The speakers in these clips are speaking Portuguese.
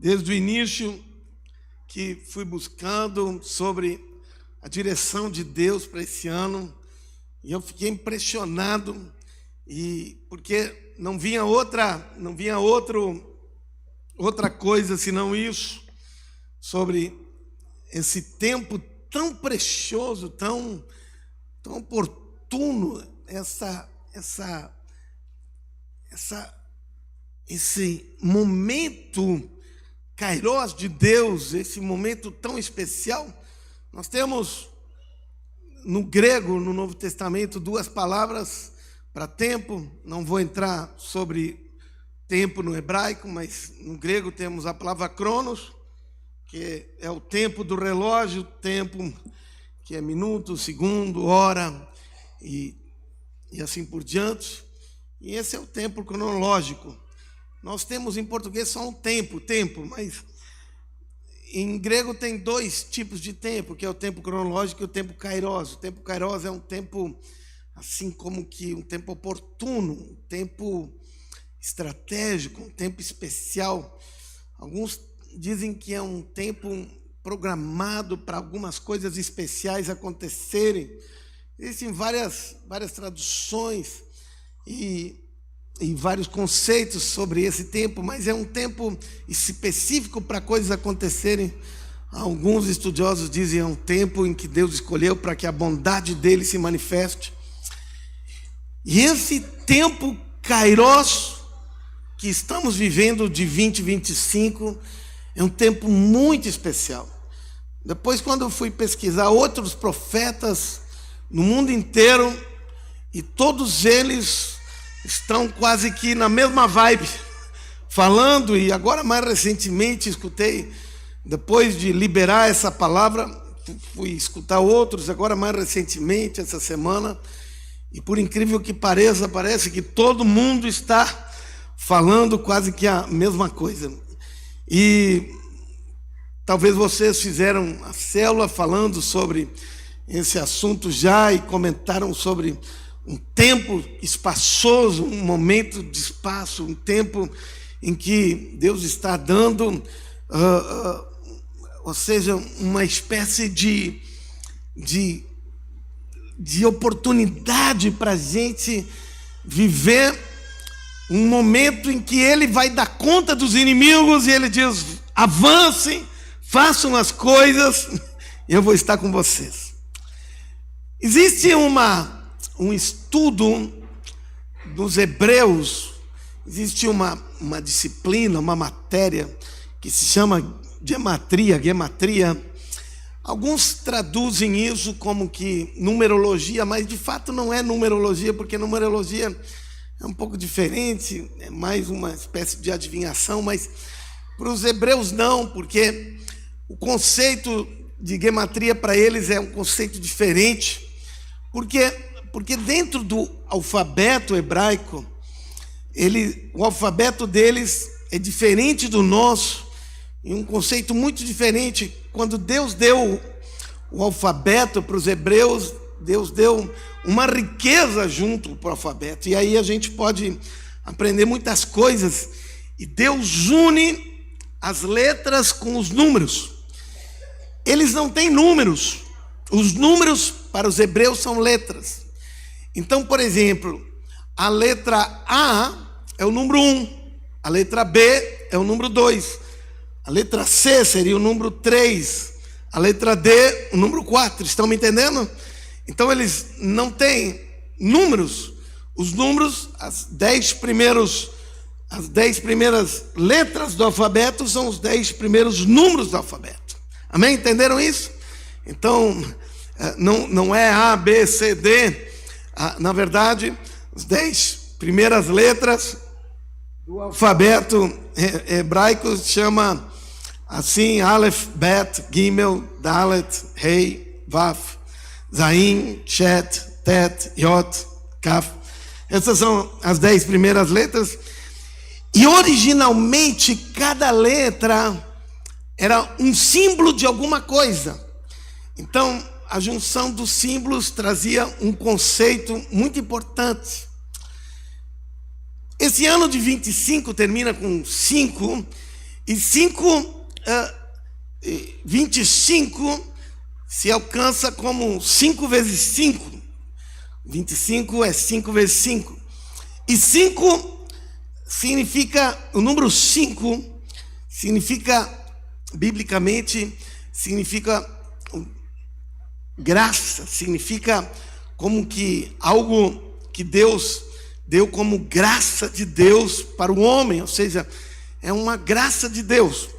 Desde o início que fui buscando sobre a direção de Deus para esse ano, e eu fiquei impressionado, porque não vinha outra coisa senão isso, sobre esse tempo tão precioso, tão oportuno, esse momento Kairos de Deus, esse momento tão especial. Nós temos no grego, no Novo Testamento, duas palavras para tempo. Não vou entrar sobre tempo no hebraico, mas no grego temos a palavra cronos, que é o tempo do relógio, tempo que é minuto, segundo, hora e assim por diante. E esse é o tempo cronológico. Nós temos em português só um tempo, mas em grego tem dois tipos de tempo, que é o tempo cronológico e o tempo kairos. O tempo kairos é um tempo, assim como que um tempo oportuno, um tempo estratégico, um tempo especial. Alguns dizem que é um tempo programado para algumas coisas especiais acontecerem. Existem várias traduções e vários conceitos sobre esse tempo, mas é um tempo específico para coisas acontecerem. Alguns estudiosos dizem que é um tempo em que Deus escolheu para que a bondade dele se manifeste. E esse tempo Kairos que estamos vivendo de 2025 é um tempo muito especial. Depois, quando eu fui pesquisar outros profetas no mundo inteiro, e todos eles estão quase que na mesma vibe, falando, e agora mais recentemente escutei, depois de liberar essa palavra, fui escutar outros, agora mais recentemente, essa semana, e por incrível que pareça, parece que todo mundo está falando quase que a mesma coisa. E talvez vocês fizeram a célula falando sobre esse assunto já e comentaram sobre um tempo espaçoso, um momento de espaço, um tempo em que Deus está dando, ou seja, uma espécie de oportunidade para a gente viver um momento em que Ele vai dar conta dos inimigos e Ele diz: avancem, façam as coisas, e eu vou estar com vocês. Existe um estudo dos hebreus, existe uma disciplina, uma matéria que se chama gematria. Alguns traduzem isso como que numerologia, mas de fato não é numerologia, porque numerologia é um pouco diferente, é mais uma espécie de adivinhação, mas para os hebreus não, porque o conceito de gematria para eles é um conceito diferente, porque dentro do alfabeto hebraico, o alfabeto deles é diferente do nosso, e um conceito muito diferente. Quando Deus deu o alfabeto para os hebreus, Deus deu uma riqueza junto para o alfabeto, e aí a gente pode aprender muitas coisas, e Deus une as letras com os números. Eles não têm números, os números para os hebreus são letras. Então, por exemplo, a letra A é o número 1, a letra B é o número 2, a letra C seria o número 3, a letra D o número 4, estão me entendendo? Então eles não têm números, os números, as 10 primeiras letras do alfabeto são os 10 primeiros números do alfabeto. Amém? Entenderam isso? Então, não é A, B, C, D. Na verdade, as 10 primeiras letras do alfabeto hebraico chama assim: Aleph, Bet, Gimel, Dalet, Rei, Vaf, Zain, Chet, Tet, Yot, Kaf. Essas são as 10 primeiras letras. E originalmente cada letra era um símbolo de alguma coisa. Então a junção dos símbolos trazia um conceito muito importante. Esse ano de 25 termina com 5, E 25 se alcança como 5 vezes 5. 25 é 5 vezes 5. E 5 significa, o número 5 significa, biblicamente, significa graça, significa como que algo que Deus deu como graça de Deus para o homem, ou seja, é uma graça de Deus.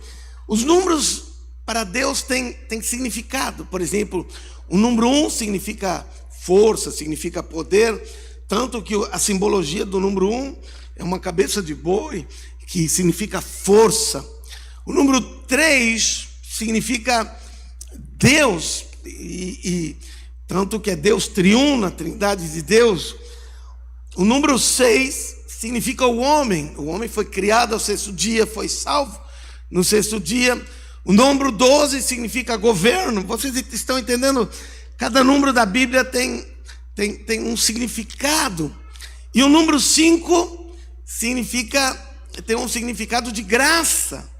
Os números para Deus têm significado. Por exemplo, o número 1 significa força, significa poder, tanto que a simbologia do número 1 é uma cabeça de boi, que significa força. O número 3 significa Deus, e tanto que é Deus triuno, a trindade de Deus. O número 6 significa o homem foi criado ao 6º dia, foi salvo no 6º dia. O número 12 significa governo. Vocês estão entendendo? Cada número da Bíblia tem um significado. E o número 5 tem um significado de graça.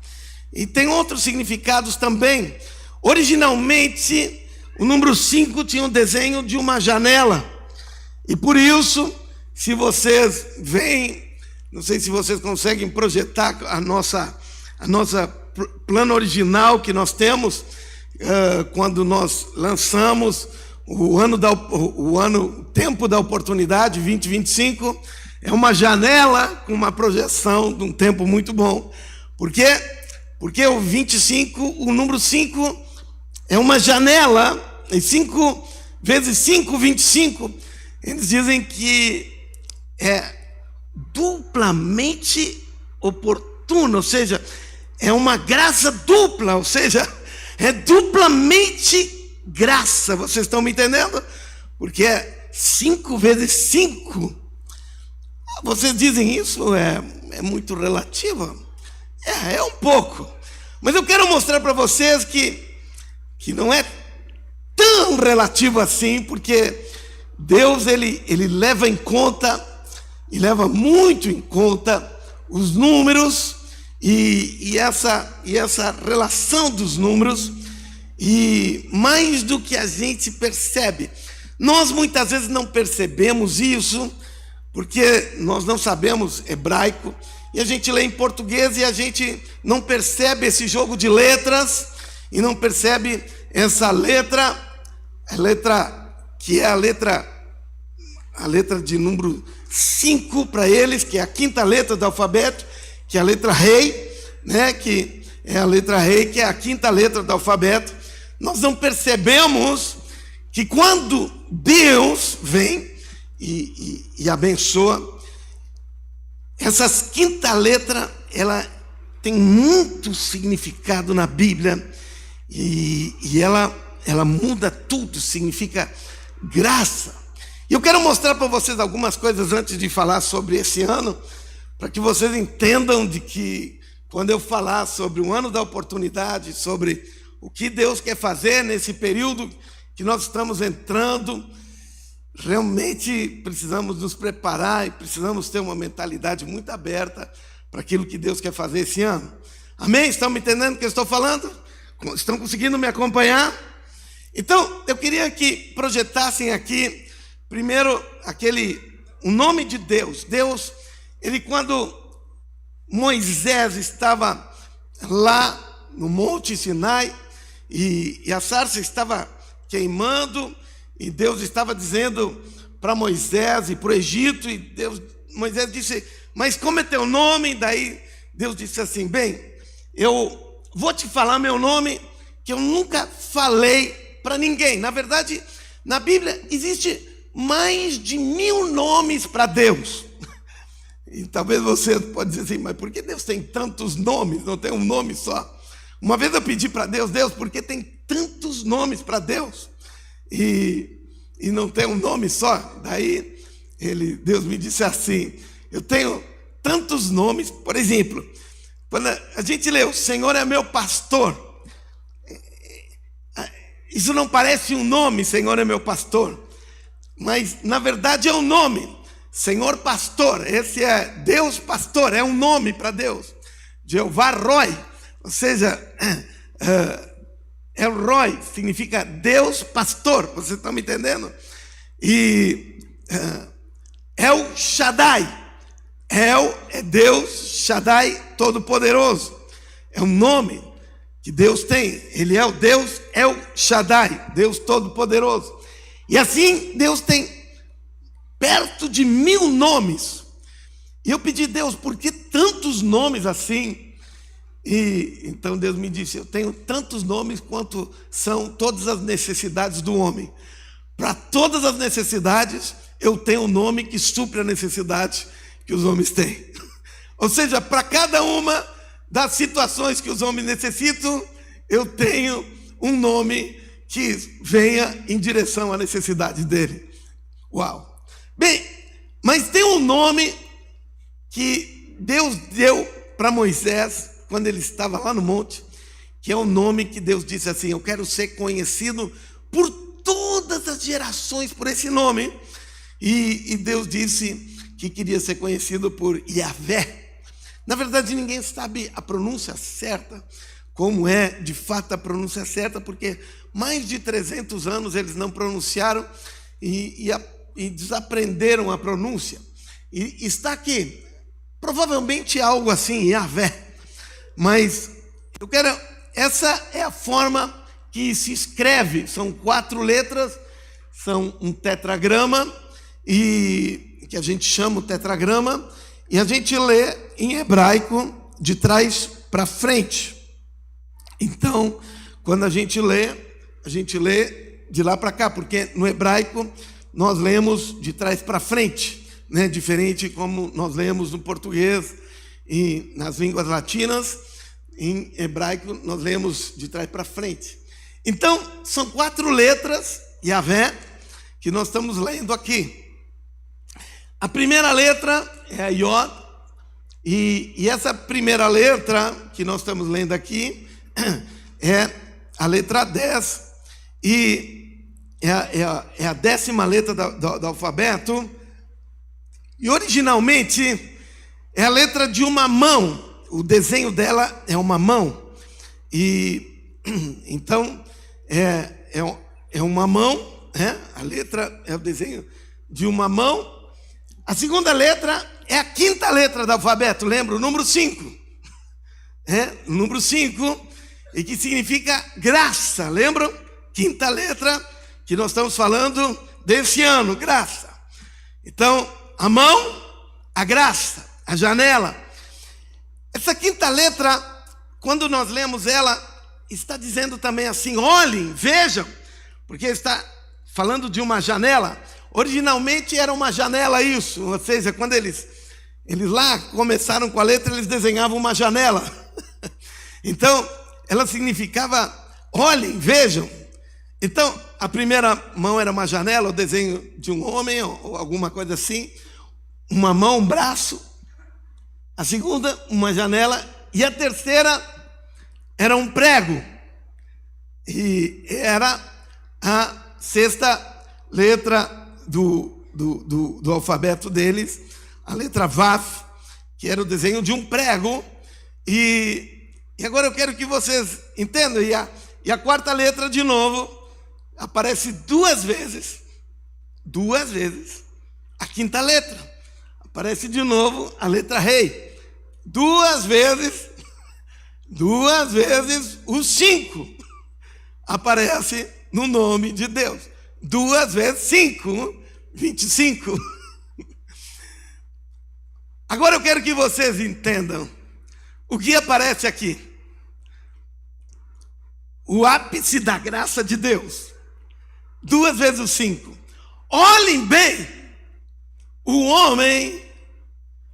E tem outros significados também. Originalmente, o número 5 tinha um desenho de uma janela. E por isso, se vocês veem, não sei se vocês conseguem projetar a nossa plano original que nós temos, quando nós lançamos o tempo da oportunidade 2025, é uma janela com uma projeção de um tempo muito bom. Por quê? Porque o 25, o número 5 é uma janela, e 5 vezes 5, 25, eles dizem que é duplamente oportuno, ou seja, é uma graça dupla, ou seja, é duplamente graça. Vocês estão me entendendo? Porque é 5 vezes 5. Vocês dizem isso é muito relativo? É um pouco. Mas eu quero mostrar para vocês que não é tão relativo assim, porque Deus ele leva em conta, e leva muito em conta, os números e essa relação dos números, e mais do que a gente percebe. Nós muitas vezes não percebemos isso, porque nós não sabemos hebraico, e a gente lê em português e a gente não percebe esse jogo de letras, e não percebe essa letra, a letra que é a letra de número 5 para eles, que é a 5ª letra do alfabeto, que é a letra rei, né? Que é a letra rei, que é a 5ª letra do alfabeto. Nós não percebemos que quando Deus vem e abençoa, essas 5ª letra, ela tem muito significado na Bíblia, e ela muda tudo, significa graça. E eu quero mostrar para vocês algumas coisas antes de falar sobre esse ano, para que vocês entendam de que quando eu falar sobre o ano da oportunidade, sobre o que Deus quer fazer nesse período que nós estamos entrando, realmente precisamos nos preparar e precisamos ter uma mentalidade muito aberta para aquilo que Deus quer fazer esse ano. Amém? Estão me entendendo o que eu estou falando? Estão conseguindo me acompanhar? Então, eu queria que projetassem aqui, primeiro, o nome de Deus. Deus, quando Moisés estava lá no Monte Sinai, e a sarça estava queimando, e Deus estava dizendo para Moisés e para o Egito, e Moisés disse: mas como é teu nome? Daí Deus disse assim: bem, eu vou te falar meu nome, que eu nunca falei para ninguém. Na verdade, na Bíblia existe mais de 1000 nomes para Deus. E talvez você pode dizer assim: mas por que Deus tem tantos nomes? Não tem um nome só. Uma vez eu pedi para Deus: por que tem tantos nomes para Deus? E não tem um nome só. Daí Deus me disse assim: eu tenho tantos nomes. Por exemplo, quando a gente lê: o Senhor é meu pastor, isso não parece um nome, Senhor é meu pastor, mas na verdade é um nome. Senhor pastor, esse é Deus pastor, é um nome para Deus. Jeová Roi, Ou seja, El Roi significa Deus pastor, você está me entendendo? E El Shaddai, El é Deus, Shaddai, Todo-Poderoso. É um nome que Deus tem. Ele é o Deus El Shaddai, Deus Todo-Poderoso. E assim Deus tem perto de 1000 nomes. E eu pedi, Deus, por que tantos nomes assim? E então Deus me disse, eu tenho tantos nomes quanto são todas as necessidades do homem. Para todas as necessidades, eu tenho um nome que supre a necessidade que os homens têm. Ou seja, para cada uma das situações que os homens necessitam, eu tenho um nome que venha em direção à necessidade dele. Uau! Bem, mas tem um nome que Deus deu para Moisés quando ele estava lá no monte, que é um nome que Deus disse assim, eu quero ser conhecido por todas as gerações por esse nome. E Deus disse que queria ser conhecido por Yahvé. Na verdade, ninguém sabe a pronúncia certa, como é de fato a pronúncia certa, porque mais de 300 anos eles não pronunciaram e desaprenderam a pronúncia. E está aqui, provavelmente algo assim, Yahvé. Mas eu quero, essa é a forma que se escreve, são 4 letras, são um tetragrama, e que a gente chama o tetragrama, e a gente lê em hebraico de trás para frente. Então, quando a gente lê de lá para cá, porque no hebraico nós lemos de trás para frente, né? Diferente como nós lemos no português e nas línguas latinas, em hebraico nós lemos de trás para frente. Então, são 4 letras, Yahvé, que nós estamos lendo aqui. A primeira letra é a Yod, e essa primeira letra que nós estamos lendo aqui é a letra 10, e é a 10ª letra do alfabeto, e originalmente é a letra de uma mão, o desenho dela é uma mão, e então é uma mão, a letra é o desenho de uma mão. A segunda letra é a 5ª letra do alfabeto, lembra? O número 5. O número 5, e que significa graça, lembram? 5ª letra que nós estamos falando desse ano, graça. Então, a mão, a graça, a janela. Essa 5ª letra, quando nós lemos ela, está dizendo também assim, olhem, vejam, porque está falando de uma janela. Originalmente era uma janela isso, ou seja, quando eles lá começaram com a letra, eles desenhavam uma janela. Então, ela significava, olhem, vejam. Então, a primeira mão era uma janela, o desenho de um homem, ou alguma coisa assim. Uma mão, um braço. A segunda, uma janela. E a terceira era um prego. E era a 6ª letra do alfabeto deles, a letra Vav, que era o desenho de um prego. E agora eu quero que vocês entendam. E a 4ª letra, de novo, aparece 2 vezes. 2 vezes. A 5ª letra. Aparece de novo a letra Rei. 2 vezes. 2 vezes o 5. Aparece no nome de Deus. 2 vezes 5, 25. Agora eu quero que vocês entendam o que aparece aqui. O ápice da graça de Deus. 2 vezes o 5. Olhem bem,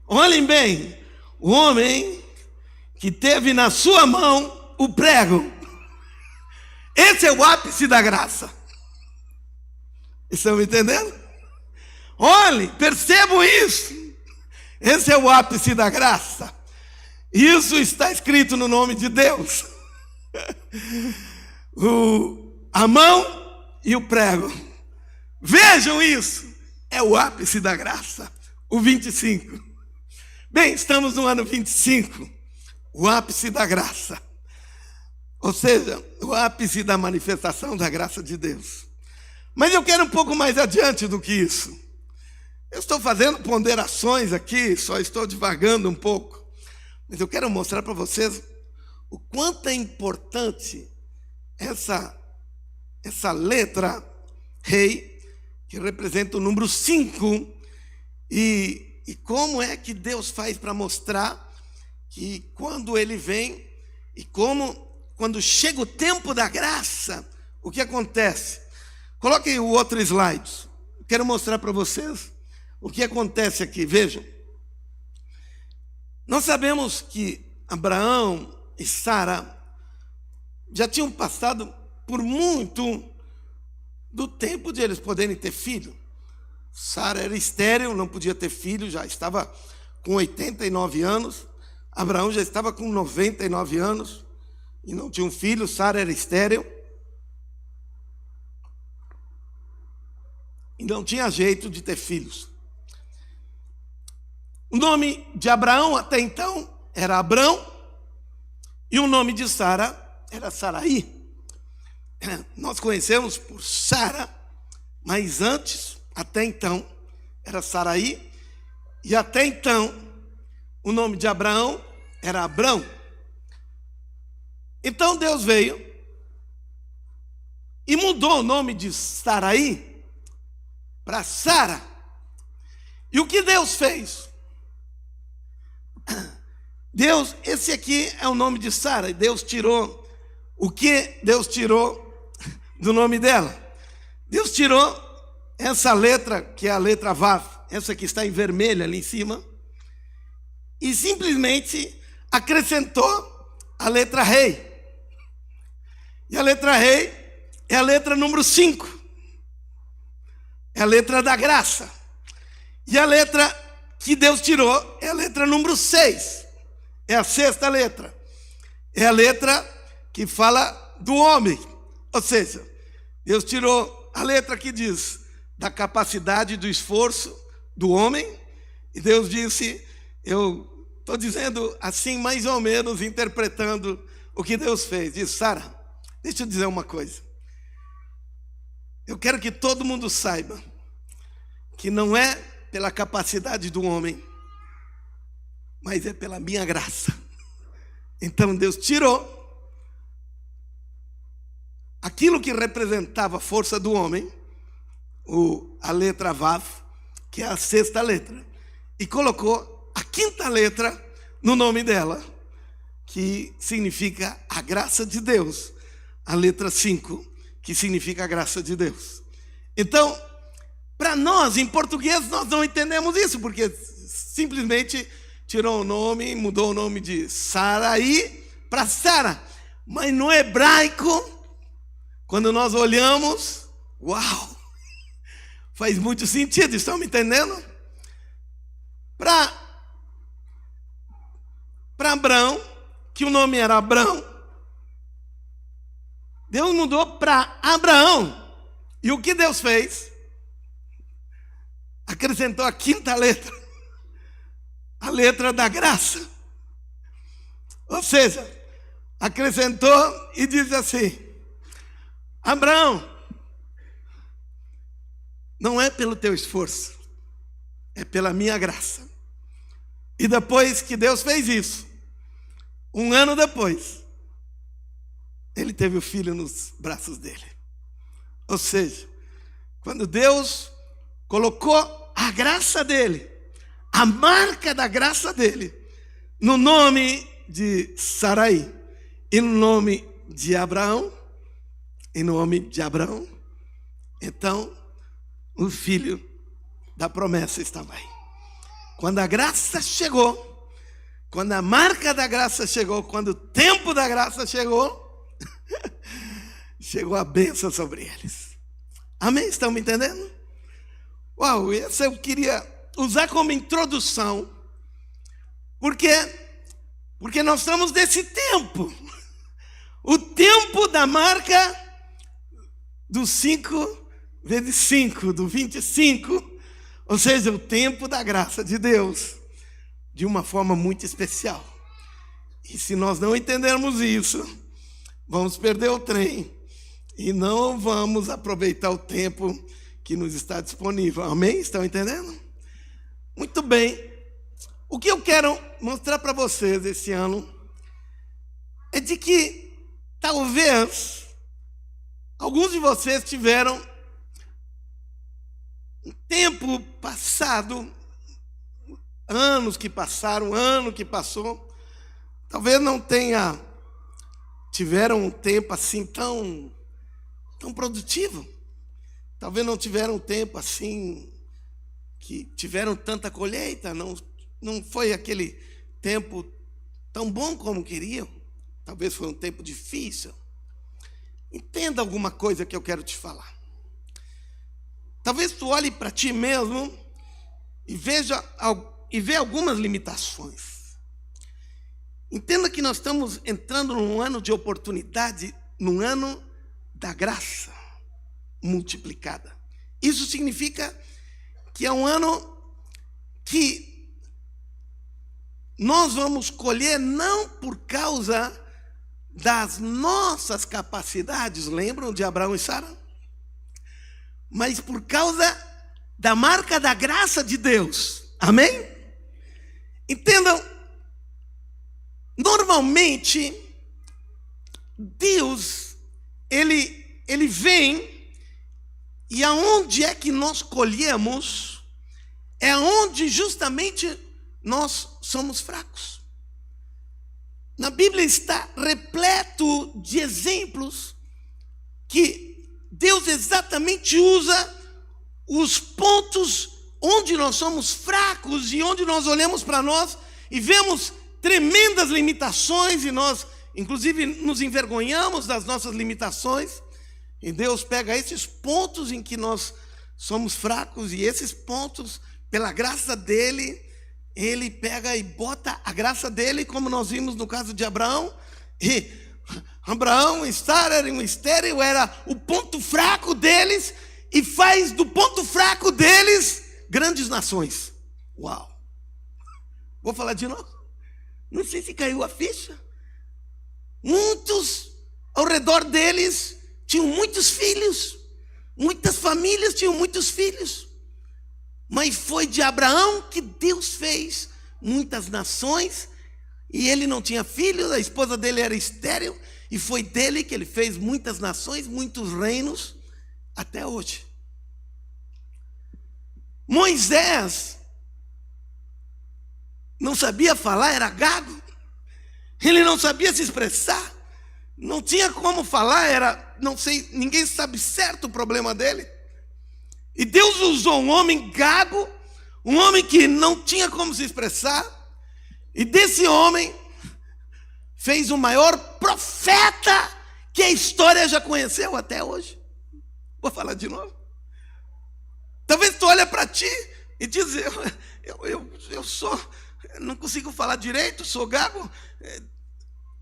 olhem bem, o homem que teve na sua mão o prego. Esse é o ápice da graça. Estão me entendendo? Olhem, percebam isso. Esse é o ápice da graça. Isso está escrito no nome de Deus. A mão e o prego. Vejam isso. É o ápice da graça. O 25. Bem, estamos no ano 25. O ápice da graça. Ou seja, o ápice da manifestação da graça de Deus. Mas eu quero um pouco mais adiante do que isso. Eu estou fazendo ponderações aqui, só estou divagando um pouco. Mas eu quero mostrar para vocês o quanto é importante essa letra rei, que representa o número 5, e como é que Deus faz para mostrar que quando Ele vem, e quando chega o tempo da graça, o que acontece? Coloquem o outro slide. Quero mostrar para vocês o que acontece aqui. Vejam. Nós sabemos que Abraão e Sara já tinham passado por muito do tempo de eles poderem ter filho. Sara era estéril, não podia ter filho, já estava com 89 anos. Abraão já estava com 99 anos e não tinha um filho. Sara era estéril e não tinha jeito de ter filhos. O nome de Abraão até então era Abrão e o nome de Sara era Saraí. Nós conhecemos por Sara, mas antes, até então, era Saraí, e até então o nome de Abraão era Abrão. Então Deus veio e mudou o nome de Saraí para Sara. E o que Deus fez? Esse aqui é o nome de Sara. Deus tirou, o que Deus tirou do nome dela? Deus tirou essa letra, que é a letra Vav, essa que está em vermelho ali em cima, e simplesmente acrescentou a letra Rei. E a letra Rei é a letra número 5. É a letra da graça. E a letra que Deus tirou é a letra número 6. É a 6ª letra. É a letra que fala do homem. Ou seja, Deus tirou a letra que diz da capacidade do esforço do homem. E Deus disse, eu estou dizendo assim mais ou menos, interpretando o que Deus fez. Diz, Sara, deixa eu dizer uma coisa. Eu quero que todo mundo saiba que não é pela capacidade do homem, mas é pela minha graça. Então Deus tirou aquilo que representava a força do homem, a letra Vav, que é a 6ª letra, e colocou a 5ª letra no nome dela, que significa a graça de Deus, a letra 5, que significa a graça de Deus. Então, para nós, em português, nós não entendemos isso, porque simplesmente tirou o nome, mudou o nome de Saraí para Sara. Mas no hebraico, quando nós olhamos, uau, faz muito sentido, estão me entendendo? Para Abrão, que o nome era Abrão, Deus mudou para Abraão. E o que Deus fez? Acrescentou a 5ª letra, a letra da graça. Ou seja, acrescentou e diz assim, Abraão, não é pelo teu esforço, é pela minha graça. E depois que Deus fez isso, 1 ano depois, ele teve o filho nos braços dele. Ou seja, quando Deus colocou a graça dele, a marca da graça dele, no nome de Saraí, e no nome de Abraão, então o filho da promessa estava aí. Quando a graça chegou, quando a marca da graça chegou, quando o tempo da graça chegou, chegou a bênção sobre eles. Amém? Estão me entendendo? Uau, essa eu queria usar como introdução, porque nós estamos nesse tempo, o tempo da marca do 5 vezes 5, do 25, ou seja, o tempo da graça de Deus, de uma forma muito especial. E se nós não entendermos isso, vamos perder o trem e não vamos aproveitar o tempo que nos está disponível. Amém? Estão entendendo? Muito bem. O que eu quero mostrar para vocês esse ano é de que talvez alguns de vocês tiveram um tempo passado, anos que passaram, ano que passou, talvez não tiveram um tempo assim tão produtivo. Talvez não tiveram um tempo assim que tiveram tanta colheita, não foi aquele tempo tão bom como queriam. Talvez foi um tempo difícil. Entenda alguma coisa que eu quero te falar. Talvez tu olhe para ti mesmo e veja algumas limitações. Entenda que nós estamos entrando num ano de oportunidade, num ano da graça multiplicada. Isso significa que é um ano que nós vamos colher não por causa das nossas capacidades, lembram de Abraão e Sara? Mas por causa da marca da graça de Deus. Amém? Entendam, normalmente Deus, ele vem, e aonde é que nós colhemos, é onde justamente nós somos fracos. Na Bíblia está repleto de exemplos que Deus exatamente usa os pontos onde nós somos fracos e onde nós olhamos para nós e vemos tremendas limitações e nós, inclusive, nos envergonhamos das nossas limitações. E Deus pega esses pontos em que nós somos fracos e esses pontos, pela graça dele, ele pega e bota a graça dele, como nós vimos no caso de Abraão. E Abraão e Sara eram estéril, era o ponto fraco deles, e faz do ponto fraco deles grandes nações. Uau! Vou falar de novo. Não sei se caiu a ficha. Muitos ao redor deles tinham muitos filhos, muitas famílias tinham muitos filhos, mas foi de Abraão que Deus fez muitas nações, e ele não tinha filhos, a esposa dele era estéril, e foi dele que ele fez muitas nações, muitos reinos, até hoje. Moisés não sabia falar, era gago, ele não sabia se expressar, não tinha como falar, não sei, ninguém sabe certo o problema dele. E Deus usou um homem gago, um homem que não tinha como se expressar, e desse homem fez o maior profeta que a história já conheceu até hoje. Vou falar de novo. Talvez tu olha para ti e diz, eu não consigo falar direito, sou gago.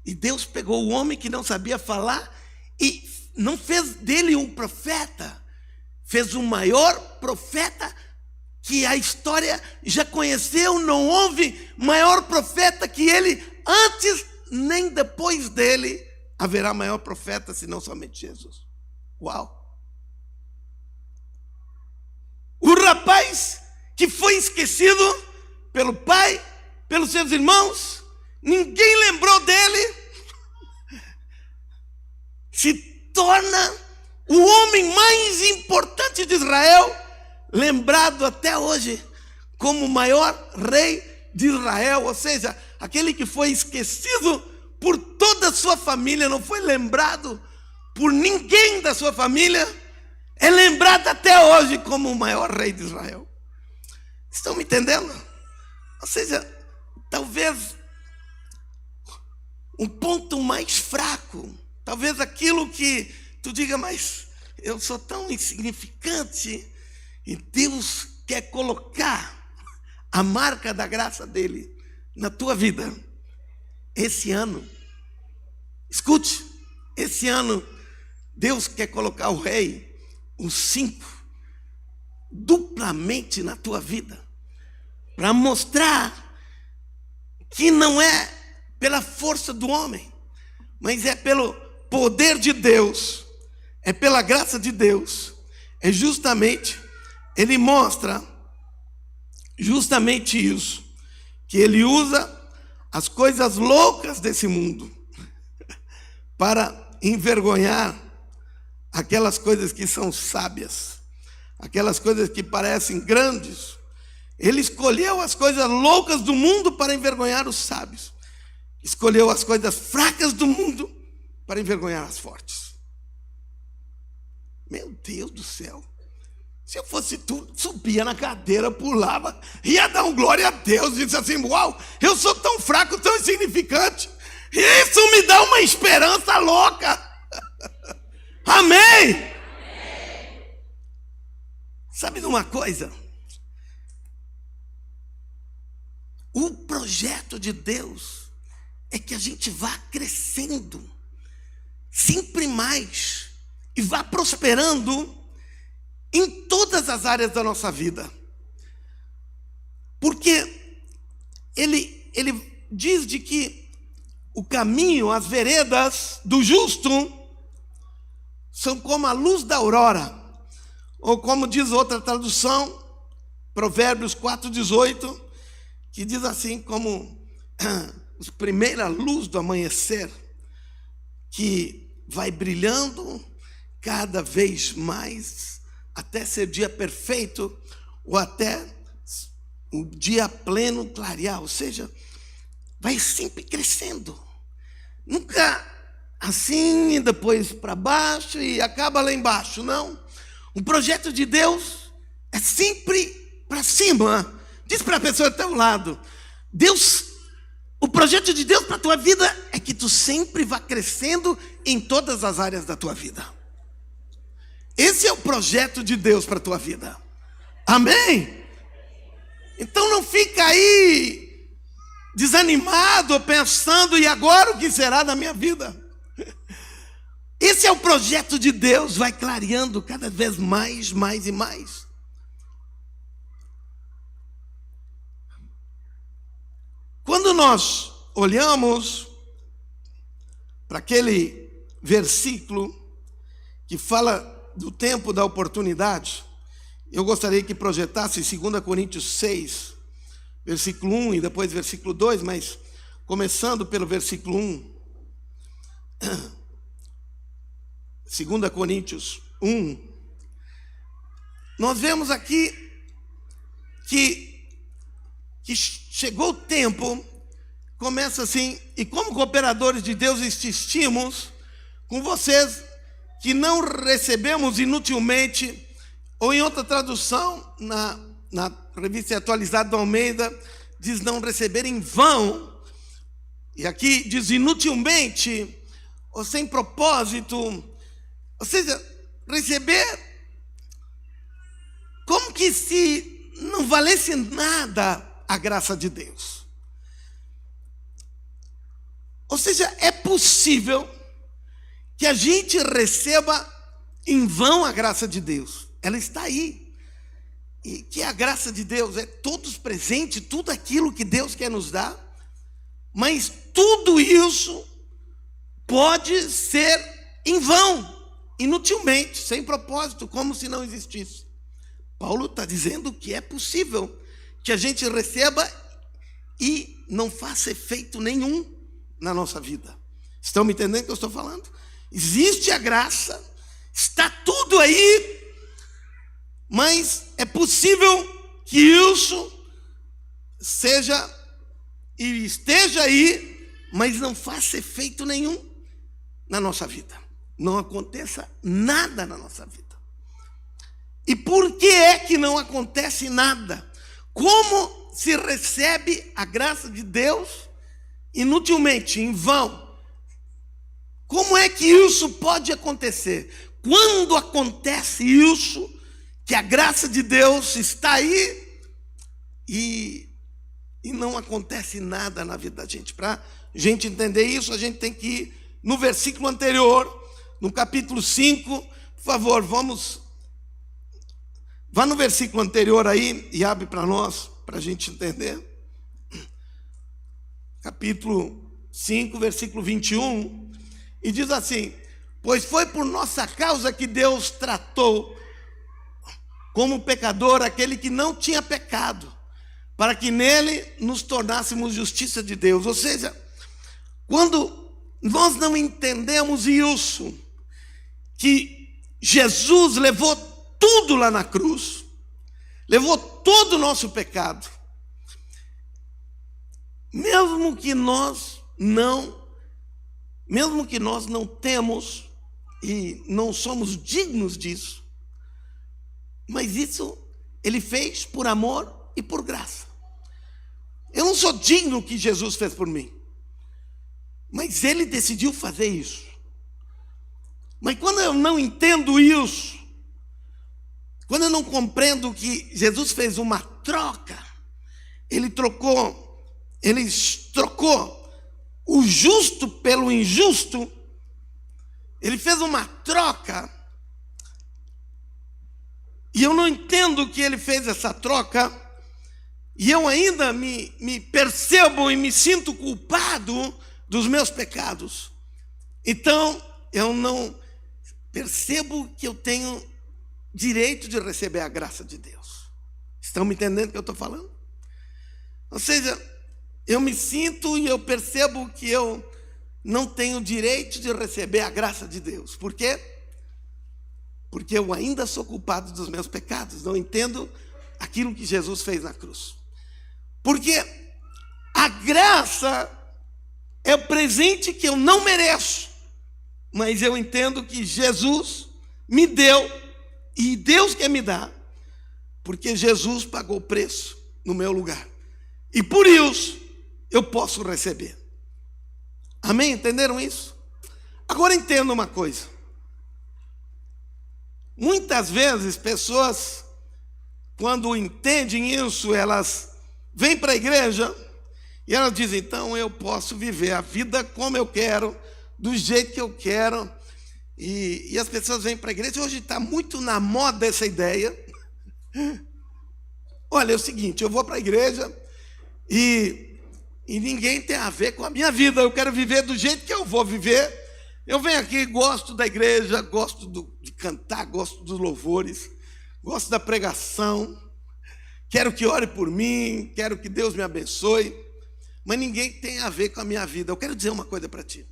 E Deus pegou o homem que não sabia falar e não fez dele um profeta, fez o maior profeta que a história já conheceu. Não houve maior profeta que ele, antes nem depois dele haverá maior profeta senão somente Jesus. Uau! O rapaz que foi esquecido pelo pai, pelos seus irmãos, ninguém lembrou dele, se torna o homem mais importante de Israel, lembrado até hoje como o maior rei de Israel. Ou seja, aquele que foi esquecido por toda a sua família, não foi lembrado por ninguém da sua família, é lembrado até hoje como o maior rei de Israel. Estão me entendendo? Ou seja, talvez um ponto mais fraco, talvez aquilo que tu diga, mas eu sou tão insignificante, e Deus quer colocar a marca da graça dele na tua vida esse ano. Escute, esse ano Deus quer colocar o rei, os 5, duplamente na tua vida, para mostrar que não é pela força do homem, mas é pelo poder de Deus, é pela graça de Deus, é justamente, ele mostra justamente isso, que ele usa as coisas loucas desse mundo para envergonhar aquelas coisas que são sábias, aquelas coisas que parecem grandes. Ele escolheu as coisas loucas do mundo para envergonhar os sábios. Escolheu as coisas fracas do mundo para envergonhar as fortes. Meu Deus do céu. Se eu fosse tu, subia na cadeira, pulava, ia dar um glória a Deus, disse assim: uau, eu sou tão fraco, tão insignificante. Isso me dá uma esperança louca. Amém? Sabe de uma coisa? O projeto de Deus é que a gente vá crescendo sempre mais e vá prosperando em todas as áreas da nossa vida. Porque ele diz de que o caminho, as veredas do justo são como a luz da aurora, ou como diz outra tradução, Provérbios 4:18, que diz assim, como a primeira luz do amanhecer, que vai brilhando cada vez mais, até ser dia perfeito, ou até o dia pleno clarear, ou seja, vai sempre crescendo, nunca assim e depois para baixo e acaba lá embaixo, não. O projeto de Deus é sempre para cima. Diz para a pessoa ao teu lado: o projeto de Deus para a tua vida é que tu sempre vá crescendo em todas as áreas da tua vida. Esse é o projeto de Deus para a tua vida. Amém? Então não fica aí desanimado, pensando: e agora o que será da minha vida? Esse é o projeto de Deus, vai clareando cada vez mais e mais. Quando nós olhamos para aquele versículo que fala do tempo da oportunidade, eu gostaria que projetasse 2 Coríntios 6, versículo 1 e depois versículo 2, mas começando pelo versículo 1. 2 Coríntios 1, nós vemos aqui que chegou o tempo, começa assim: e como cooperadores de Deus insistimos com vocês que não recebemos inutilmente, ou em outra tradução, na revista atualizada do Almeida, diz não receber em vão, e aqui diz inutilmente, ou sem propósito, ou seja, receber como que se não valesse nada a graça de Deus. Ou seja, é possível que a gente receba em vão a graça de Deus. Ela está aí. E que a graça de Deus é todos presente, tudo aquilo que Deus quer nos dar, mas tudo isso pode ser em vão, inutilmente, sem propósito, como se não existisse. Paulo está dizendo que é possível que a gente receba e não faça efeito nenhum na nossa vida. Estão me entendendo o que eu estou falando? Existe a graça, está tudo aí, mas é possível que isso seja e esteja aí, mas não faça efeito nenhum na nossa vida. Não aconteça nada na nossa vida. E por que é que não acontece nada? Como se recebe a graça de Deus inutilmente, em vão? Como é que isso pode acontecer? Quando acontece isso, que a graça de Deus está aí e não acontece nada na vida da gente. Para a gente entender isso, a gente tem que ir no versículo anterior, no capítulo 5, por favor, vá no versículo anterior aí e abre para nós, para a gente entender. Capítulo 5, versículo 21, E diz assim: pois foi por nossa causa que Deus tratou como pecador aquele que não tinha pecado, para que nele nos tornássemos justiça de Deus. Ou seja, quando nós não entendemos isso, que Jesus levou tudo lá na cruz, levou todo o nosso pecado, mesmo que nós não temos e não somos dignos disso, mas isso Ele fez por amor e por graça. Eu não sou digno do que Jesus fez por mim, mas Ele decidiu fazer isso. Mas quando eu não entendo isso, quando eu não compreendo que Jesus fez uma troca, Ele trocou o justo pelo injusto, Ele fez uma troca, e eu não entendo que Ele fez essa troca, e eu ainda me percebo e me sinto culpado dos meus pecados. Então, eu não percebo que eu tenho direito de receber a graça de Deus. Estão me entendendo o que eu estou falando? Ou seja, eu me sinto e eu percebo que eu não tenho direito de receber a graça de Deus. Por quê? Porque eu ainda sou culpado dos meus pecados. Não entendo aquilo que Jesus fez na cruz. Porque a graça é o presente que eu não mereço, mas eu entendo que Jesus me deu, e Deus quer me dar, porque Jesus pagou o preço no meu lugar. E por isso eu posso receber. Amém? Entenderam isso? Agora entenda uma coisa. Muitas vezes pessoas, quando entendem isso, elas vêm para a igreja e elas dizem: então eu posso viver a vida como eu quero, do jeito que eu quero. E as pessoas vêm para a igreja. Hoje está muito na moda essa ideia. Olha, é o seguinte: eu vou para a igreja e ninguém tem a ver com a minha vida. Eu quero viver do jeito que eu vou viver. Eu venho aqui, gosto da igreja, gosto de cantar, gosto dos louvores, gosto da pregação, quero que ore por mim, quero que Deus me abençoe, mas ninguém tem a ver com a minha vida. Eu quero dizer uma coisa para ti.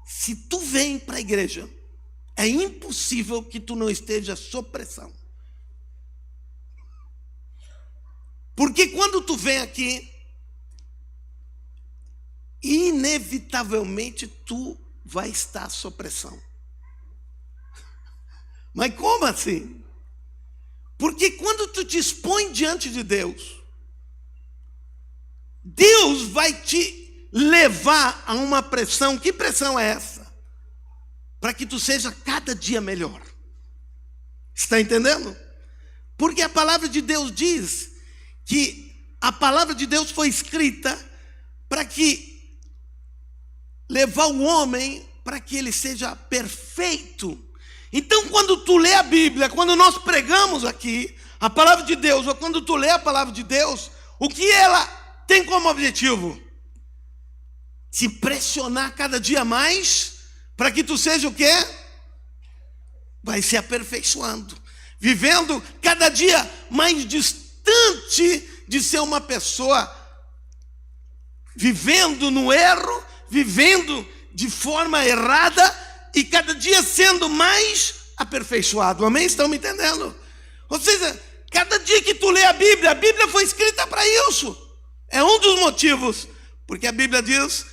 Se tu vem para a igreja, é impossível que tu não esteja sob pressão. Porque quando tu vem aqui, inevitavelmente tu vai estar sob pressão. Mas como assim? Porque quando tu te expõe diante de Deus, Deus vai te levar a uma pressão. Que pressão é essa? Para que tu seja cada dia melhor. Está entendendo? Porque a palavra de Deus diz que a palavra de Deus foi escrita para que levar o homem para que ele seja perfeito. Então, quando tu lê a Bíblia, quando nós pregamos aqui a palavra de Deus, ou quando tu lê a palavra de Deus, o que ela tem como objetivo? Te pressionar cada dia mais, para que tu seja o quê? Vai se aperfeiçoando, vivendo cada dia mais distante de ser uma pessoa vivendo no erro, vivendo de forma errada, e cada dia sendo mais aperfeiçoado. Amém? Estão me entendendo? Ou seja, cada dia que tu lê a Bíblia foi escrita para isso. É um dos motivos, porque a Bíblia diz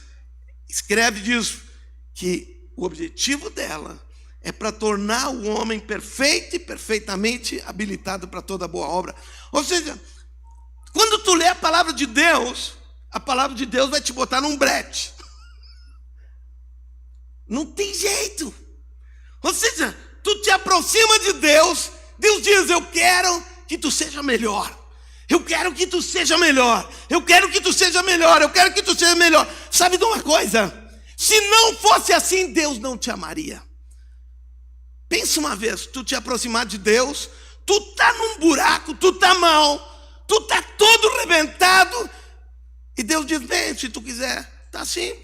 que o objetivo dela é para tornar o homem perfeito e perfeitamente habilitado para toda boa obra. Ou seja, quando tu lê a palavra de Deus vai te botar num brete. Não tem jeito. Ou seja, tu te aproxima de Deus, Deus diz: eu quero que tu seja melhor. Eu quero que tu seja melhor. Eu quero que tu seja melhor. Eu quero que tu seja melhor. Sabe de uma coisa? Se não fosse assim, Deus não te amaria. Pensa uma vez, tu te aproximar de Deus, tu tá num buraco, tu tá mal, tu tá todo arrebentado, e Deus diz: bem, se tu quiser, está assim,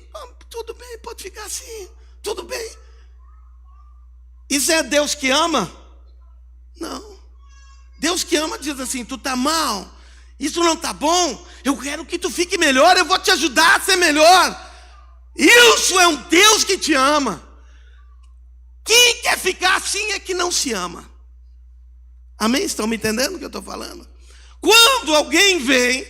tudo bem, pode ficar assim, tudo bem. Isso é Deus que ama? Não. Deus que ama diz assim, tu está mal, isso não está bom, eu quero que tu fique melhor, eu vou te ajudar a ser melhor. Isso é um Deus que te ama. Quem quer ficar assim é que não se ama. Amém? Estão me entendendo o que eu estou falando? Quando alguém vem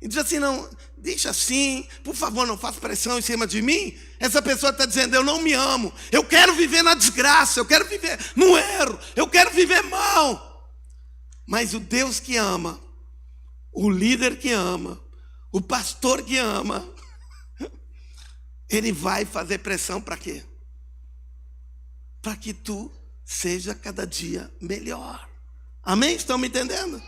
e diz assim, não, deixa assim, por favor, não faça pressão em cima de mim, essa pessoa está dizendo, eu não me amo, eu quero viver na desgraça, eu quero viver no erro, eu quero viver mal. Mas o Deus que ama, o líder que ama, o pastor que ama, ele vai fazer pressão para quê? Para que tu seja cada dia melhor. Amém? Estão me entendendo?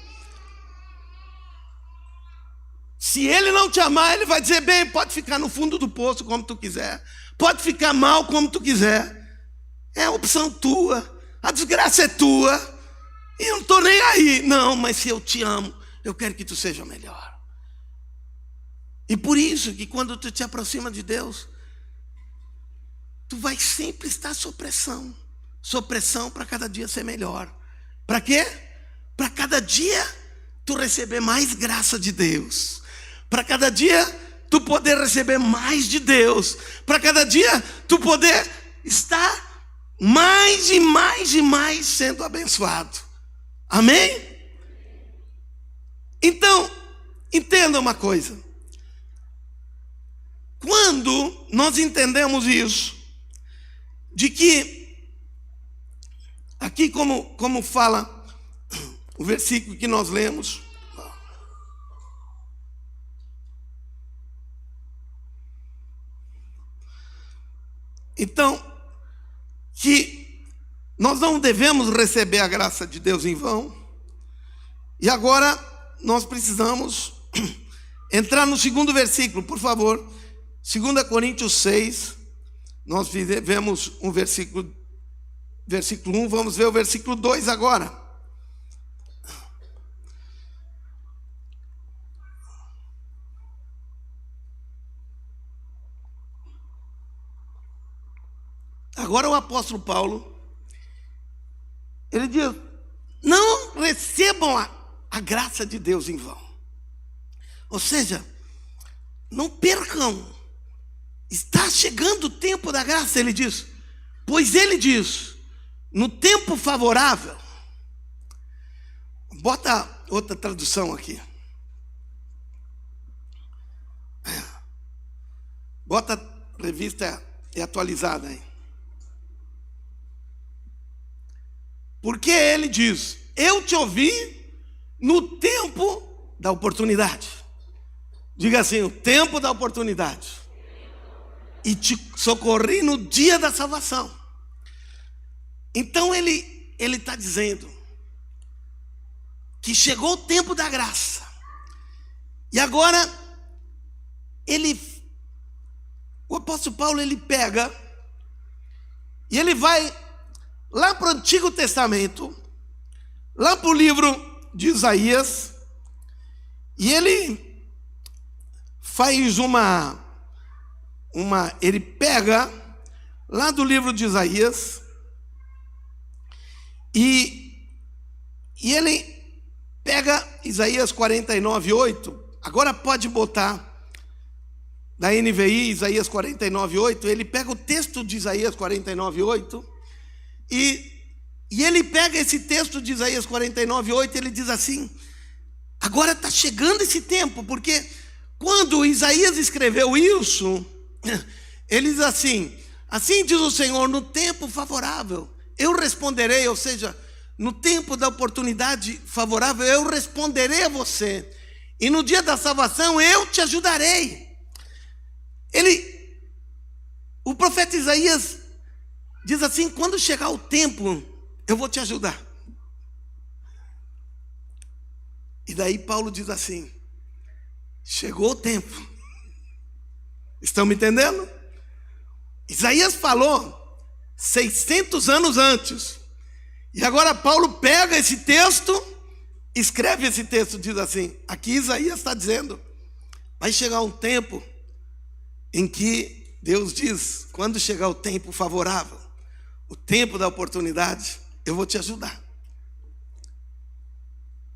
Se ele não te amar, ele vai dizer, bem, pode ficar no fundo do poço como tu quiser, pode ficar mal como tu quiser, é a opção tua, a desgraça é tua, e eu não estou nem aí. Não, mas se eu te amo, eu quero que tu seja melhor. E por isso que quando tu te aproxima de Deus, tu vai sempre estar sob pressão para cada dia ser melhor. Para quê? Para cada dia tu receber mais graça de Deus, para cada dia tu poder receber mais de Deus, para cada dia tu poder estar mais e mais e mais sendo abençoado. Amém? Então, entenda uma coisa. Quando nós entendemos isso, de que, aqui como fala o versículo que nós lemos, então, que nós não devemos receber a graça de Deus em vão. E agora nós precisamos entrar no segundo versículo, por favor. 2 Coríntios 6, nós vemos um versículo 1, vamos ver o versículo 2 agora. Agora o apóstolo Paulo, ele diz, não recebam a graça de Deus em vão. Ou seja, não percam, está chegando o tempo da graça, ele diz. Pois ele diz, no tempo favorável, bota outra tradução aqui. Bota a revista atualizada aí. Porque ele diz, eu te ouvi no tempo da oportunidade. Diga assim, o tempo da oportunidade. E te socorri no dia da salvação. Então ele está dizendo que chegou o tempo da graça. E agora o apóstolo Paulo, ele pega e ele vai lá para o Antigo Testamento, lá para o livro de Isaías, e ele faz ele pega lá do livro de Isaías, e ele pega Isaías 49:8, agora pode botar da NVI, Isaías 49:8, ele pega o texto de Isaías 49:8, e ele pega esse texto de Isaías 49:8, ele diz assim, agora está chegando esse tempo, porque quando Isaías escreveu isso, ele diz assim diz o Senhor, no tempo favorável, eu responderei, ou seja, no tempo da oportunidade favorável, eu responderei a você, e no dia da salvação, eu te ajudarei. O profeta Isaías diz assim, quando chegar o tempo, eu vou te ajudar. E daí Paulo diz assim, chegou o tempo. Estão me entendendo? Isaías falou 600 anos antes. E agora Paulo pega esse texto, escreve esse texto, diz assim, aqui Isaías está dizendo, vai chegar um tempo em que Deus diz: quando chegar o tempo favorável, o tempo da oportunidade, eu vou te ajudar.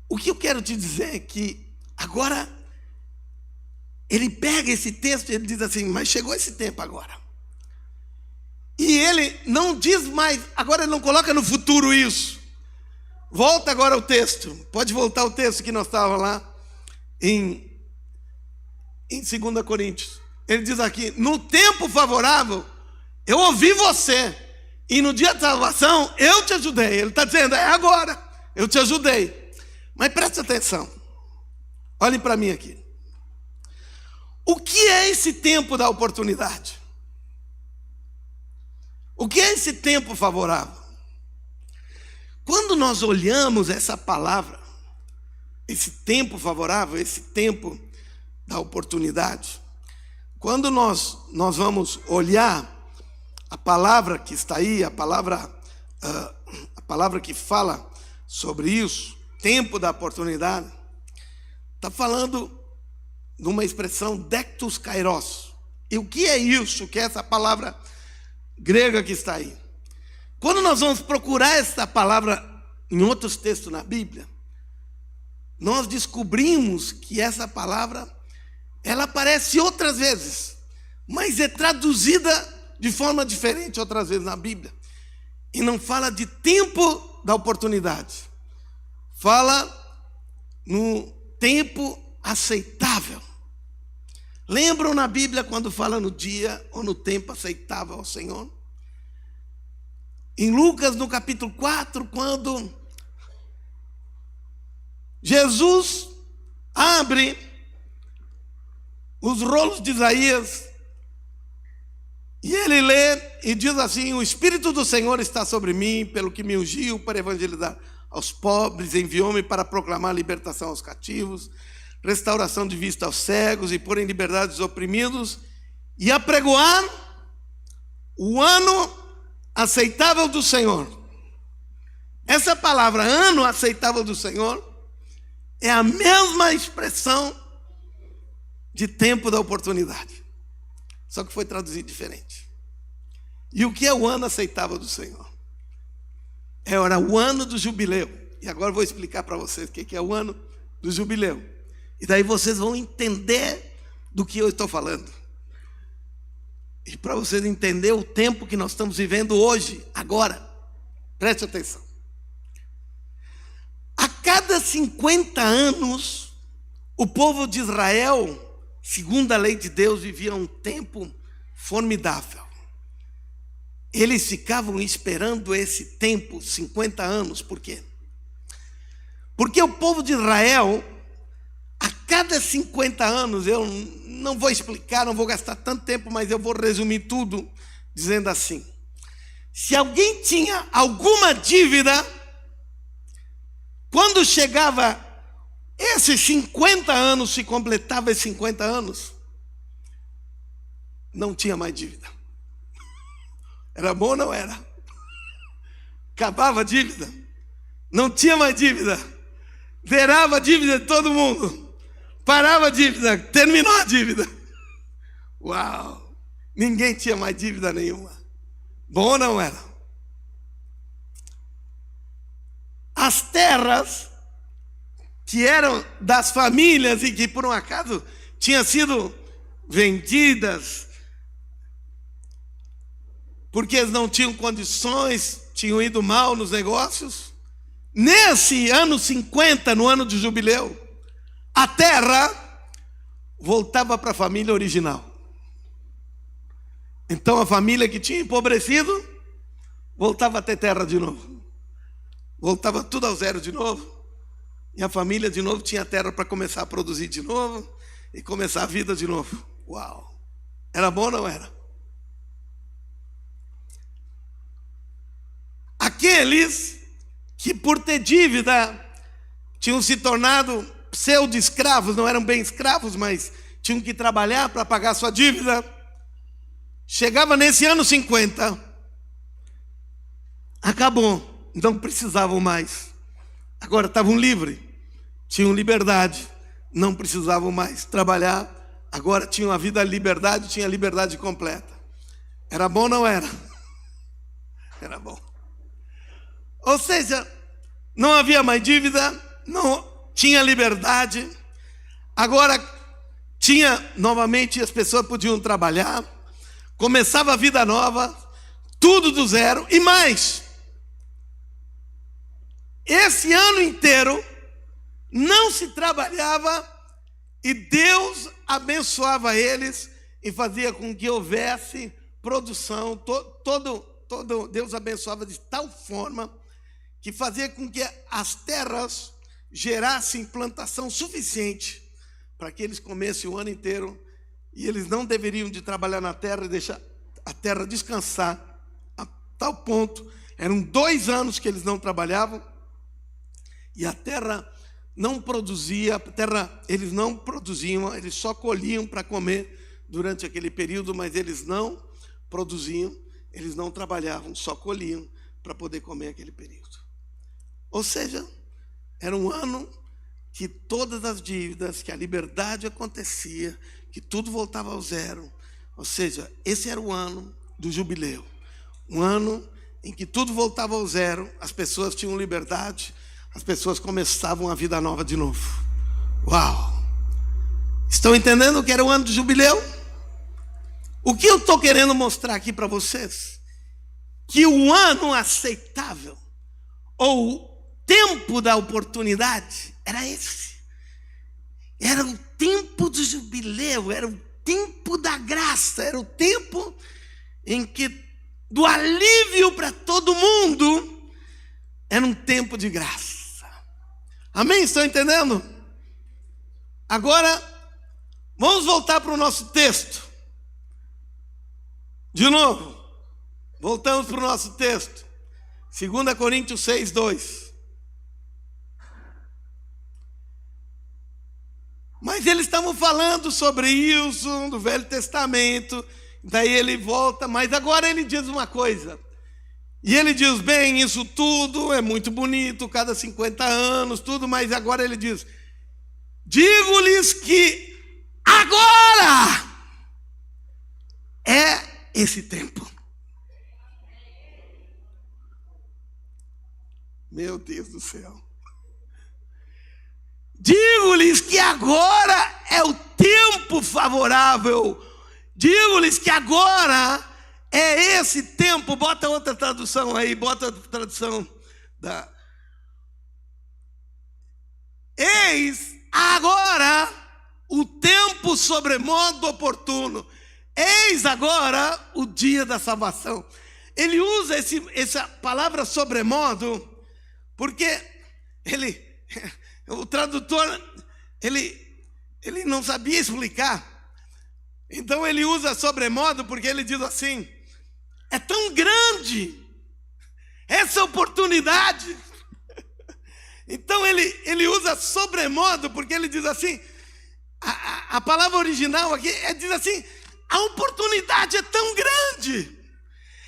O que eu quero te dizer é que agora ele pega esse texto e ele diz assim: mas chegou esse tempo agora. E ele não diz mais, agora ele não coloca no futuro isso. Volta agora ao texto. Pode voltar ao texto que nós estávamos lá em 2 Coríntios. Ele diz aqui: no tempo favorável, eu ouvi você. E no dia da salvação, eu te ajudei. Ele está dizendo: é agora, eu te ajudei. Mas preste atenção. Olhem para mim aqui. O que é esse tempo da oportunidade? O que é esse tempo favorável? Quando nós olhamos essa palavra, esse tempo favorável, esse tempo da oportunidade, quando nós vamos olhar a palavra que está aí, a palavra que fala sobre isso, tempo da oportunidade, está falando de uma expressão dektos kairos. E o que é isso? O que é essa palavra grega que está aí? Quando nós vamos procurar essa palavra em outros textos na Bíblia, nós descobrimos que essa palavra, ela aparece outras vezes, mas é traduzida de forma diferente outras vezes na Bíblia. E não fala de tempo da oportunidade. Fala no tempo aceitável. Lembram na Bíblia quando fala no dia ou no tempo aceitável ao Senhor? Em Lucas, no capítulo 4, quando Jesus abre os rolos de Isaías e ele lê e diz assim: o Espírito do Senhor está sobre mim, pelo que me ungiu para evangelizar aos pobres, enviou-me para proclamar libertação aos cativos, restauração de vista aos cegos e pôr em liberdade os oprimidos, e apregoar o ano aceitável do Senhor. Essa palavra, ano aceitável do Senhor, é a mesma expressão de tempo da oportunidade, só que foi traduzido diferente. E o que é o ano aceitável do Senhor? Era o ano do jubileu. E agora eu vou explicar para vocês o que é o ano do jubileu. E daí vocês vão entender do que eu estou falando. E para vocês entenderem o tempo que nós estamos vivendo hoje, agora, preste atenção. A cada 50 anos, o povo de Israel, segundo a lei de Deus, vivia um tempo formidável. Eles ficavam esperando esse tempo, 50 anos, por quê? Porque o povo de Israel, a cada 50 anos, eu não vou explicar, não vou gastar tanto tempo, mas eu vou resumir tudo, dizendo assim: se alguém tinha alguma dívida, quando chegava esses 50 anos, se completava esses 50 anos, não tinha mais dívida. Era bom ou não era? Acabava a dívida, não tinha mais dívida, zerava a dívida de todo mundo, parava a dívida, terminou a dívida. Uau! Ninguém tinha mais dívida nenhuma. Bom ou não era? As terras que eram das famílias e que por um acaso tinham sido vendidas porque eles não tinham condições, tinham ido mal nos negócios, nesse ano 50, no ano de jubileu, a terra voltava para a família original. Então a família que tinha empobrecido voltava a ter terra de novo, voltava tudo ao zero de novo, e a família de novo tinha terra para começar a produzir de novo e começar a vida de novo. Uau! Era bom ou não era? Aqueles que por ter dívida tinham se tornado pseudo-escravos, não eram bem escravos, mas tinham que trabalhar para pagar sua dívida, chegava nesse ano 50, acabou, não precisavam mais, agora estavam livres, tinham liberdade, não precisavam mais trabalhar agora tinha uma vida de liberdade, tinha liberdade completa. Era bom ou não era? Era bom. Ou seja, não havia mais dívida, não tinha liberdade. Agora tinha, novamente, as pessoas podiam trabalhar, começava a vida nova, tudo do zero e mais. Esse ano inteiro não se trabalhava e Deus abençoava eles e fazia com que houvesse produção. Deus abençoava de tal forma que fazia com que as terras gerassem plantação suficiente para que eles comessem o ano inteiro, e eles não deveriam de trabalhar na terra e deixar a terra descansar a tal ponto. Eram 2 anos que eles não trabalhavam e a terra não produzia, eles não produziam, eles só colhiam para comer durante aquele período, mas eles não produziam, eles não trabalhavam, só colhiam para poder comer aquele período. Ou seja, era um ano que todas as dívidas, que a liberdade acontecia, que tudo voltava ao zero. Ou seja, esse era o ano do jubileu. Um ano em que tudo voltava ao zero, as pessoas tinham liberdade, as pessoas começavam a vida nova de novo. Uau! Estão entendendo o que era o ano do jubileu? O que eu estou querendo mostrar aqui para vocês? Que o ano aceitável, ou o tempo da oportunidade, era esse. Era o tempo do jubileu, era o tempo da graça, era o tempo em que, do alívio para todo mundo, era um tempo de graça. Amém? Estão entendendo? Agora, vamos voltar para o nosso texto. De novo, voltamos para o nosso texto. 2 Coríntios 6, 2. Mas eles estavam falando sobre isso do Velho Testamento. Daí ele volta, mas agora ele diz uma coisa. E ele diz, bem, isso tudo é muito bonito, cada 50 anos, tudo, mas agora ele diz, digo-lhes que agora é esse tempo. Meu Deus do céu. Digo-lhes que agora é o tempo favorável. Digo-lhes que agora é esse tempo. Bota outra tradução aí, bota outra tradução da. Eis agora o tempo sobremodo oportuno. Eis agora o dia da salvação. Ele usa essa palavra sobremodo porque o tradutor, ele não sabia explicar. Então ele usa sobremodo porque ele diz assim, é tão grande essa oportunidade. Então ele usa sobremodo porque ele diz assim, a palavra original aqui diz assim, a oportunidade é tão grande,